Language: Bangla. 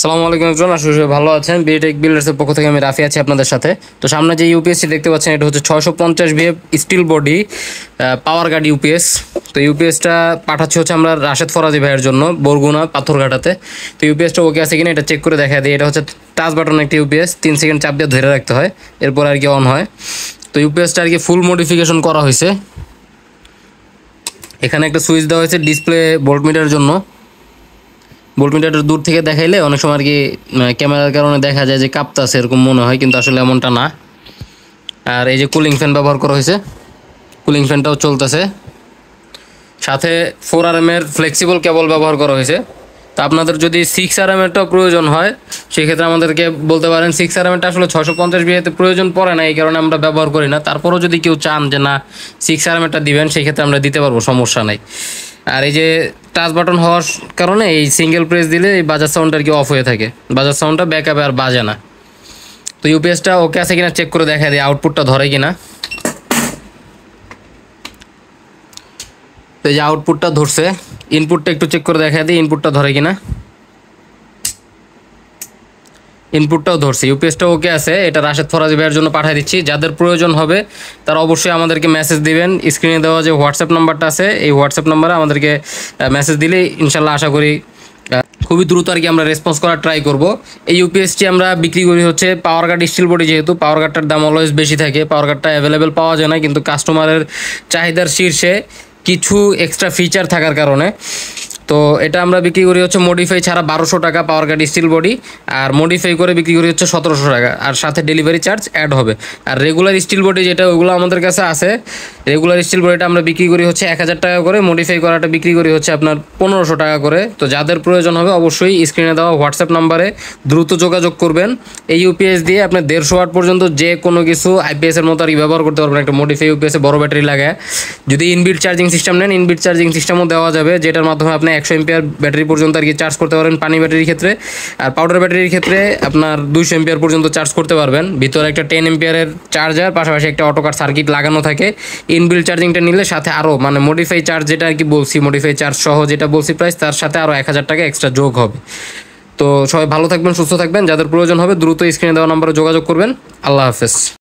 সালামু আলাইকুম একজন, আশা করি ভালো আছেন। বিটেক বিল্ডার্সের পক্ষ থেকে আমি রাফি আছি আপনাদের সাথে। তো সামনে যে ইউপিএসসি দেখতে পাচ্ছেন, এটা হচ্ছে 650 VF steel body power guard UPS. তো ইউপিএসটা পাঠাচ্ছি হচ্ছে আমরা রাশেদ ফরাজি ভাইয়ের জন্য, বরগুনা পাথরঘাটাতে। তো ইউপিএসটা ওকে আছে কিনা এটা চেক করে দেখা দিই। এটা হচ্ছে টাচ বাটন একটা ইউপিএস, 3 সেকেন্ড চাপ দিয়ে ধরে রাখতে হয়, এরপর আর কি অন হয়। তো ইউপিএসটা আর কি ফুল মডিফিকেশন করা হয়েছে। এখানে একটা সুইচ দেওয়া হয়েছে ডিসপ্লে ভোল্টমিটারের জন্য। ভোল্টমিটারটা দূর থেকে দেখাইলে অনেক সময় আর কি ক্যামেরার কারণে দেখা যায় যে কাঁপতাছে, এরকম মনে হয়, কিন্তু আসলে এমনটা না। আর এই যে কুলিং ফ্যান ব্যবহার করা হয়েছে, কুলিং ফ্যানটাও চলতেছে। সাথে 4RM এর ফ্লেক্সিবল কেবল ব্যবহার করা হয়েছে। তো আপনাদের যদি 6RM এরটাও প্রয়োজন হয়, সেক্ষেত্রে আমাদেরকে বলতে পারেন। 6RM এরটা আসলে 650 ভিএতে প্রয়োজন পড়ে না, এই কারণে আমরা ব্যবহার করি না। তারপরেও যদি কেউ চান যে না 6RM এরটা দিবেন, সেই ক্ষেত্রে আমরা দিতে পারবো, সমস্যা নাই। আর এই যে টাচ বাটন হওয়ার কারণে এই সিঙ্গেল প্রেস দিলে এই বাজার সাউন্ডটা আর কি অফ হয়ে থাকে, বাজার সাউন্ডটা ব্যাকআপে আর বাজে না। তো ইউপিএসটা ওকে আছে কিনা চেক করে দেখা দিই, আউটপুটটা ধরে কিনা। তো এই যে আউটপুটটা ধরছে, ইনপুটটা একটু চেক করে দেখা দিই ইনপুটটা ধরে কিনা। ইনপুটটাও ধরছে, ইউপিএসটা ওকে আছে। এটা রাশেদ ফরাজি ভাইয়ের জন্য পাঠিয়ে দিচ্ছি। যাদের প্রয়োজন হবে তারা অবশ্যই আমাদেরকে মেসেজ দিবেন। স্ক্রিনে দেওয়া যে হোয়াটসঅ্যাপ নাম্বারটা আছে, এই হোয়াটসঅ্যাপ নাম্বারে আমাদেরকে মেসেজ দিলেই ইনশাল্লাহ আশা করি খুবই দ্রুত আর কি আমরা রেসপন্স করার ট্রাই করব। এই ইউপিএসটি আমরা বিক্রি করি হচ্ছে পাওয়ার গার্ড স্টিল বডি, যেহেতু পাওয়ার গার্ডটার দাম অলওয়েজ বেশি থাকে। পাওয়ার গার্ডটা অ্যাভেলেবেল পাওয়া যায় না, কিন্তু কাস্টমারের চাহিদার শীর্ষে কিছু এক্সট্রা ফিচার থাকার কারণে তো এটা আমরা বিক্রি করি হচ্ছে মডিফাই ছাড়া 1200 টাকা পাওয়ার গার্ড স্টিল বডি, আর মডিফাই করে বিক্রি করি হচ্ছে 1700 টাকা, আর সাথে ডেলিভারি চার্জ অ্যাড হবে। আর রেগুলার স্টিল বডি যেটা, ওইগুলো আমাদের কাছে আছে। রেগুলার স্টিল বডিটা আমরা বিক্রি করি হচ্ছে 1000 টাকা করে, মডিফাই করাটা বিক্রি করি হচ্ছে আপনার 1500 টাকা করে। তো যাদের প্রয়োজন হবে অবশ্যই স্ক্রিনে দেওয়া হোয়াটসঅ্যাপ নাম্বারে দ্রুত যোগাযোগ করবেন। এই ইউপিএস দিয়ে আপনি 150 ওয়াট পর্যন্ত যে কোনো কিছু আইপিএসের মতো আর কি ব্যবহার করতে পারবেন। একটা মডিফাই ইউপিএসে বড় ব্যাটারি লাগায়, যদি ইনবিল্ট চার্জিং সিস্টেম নেন, ইনবিল্ট চার্জিং সিস্টেমও দেওয়া যাবে, যেটার মাধ্যমে আপনি 100 এমপিআর ব্যাটারি পর্যন্ত আর কি চার্জ করতে পারেন পানি ব্যাটারির ক্ষেত্রে। আর পাউডার ব্যাটারির ক্ষেত্রে আপনার 200 এমপিআর পর্যন্ত চার্জ করতে পারবেন। ভিতরে একটা 10 এমপিআরের চার্জার, পাশাপাশি একটা অটোকাট সার্কিট লাগানো থাকে। ইনবিল্ট চার্জিংটা নিলে সাথে আরও মানে মডিফাই চার্জ যেটা আর কি বলছি, মডিফাই চার্জ সহ যেটা বলছি প্রাইস, তার সাথে আরও 1000 টাকা এক্সট্রা যোগ হবে। তো সবাই ভালো থাকবেন, সুস্থ থাকবেন। যাদের প্রয়োজন হবে দ্রুত স্ক্রিনে দেওয়া নম্বরে যোগাযোগ করবেন। আল্লাহ হাফেজ।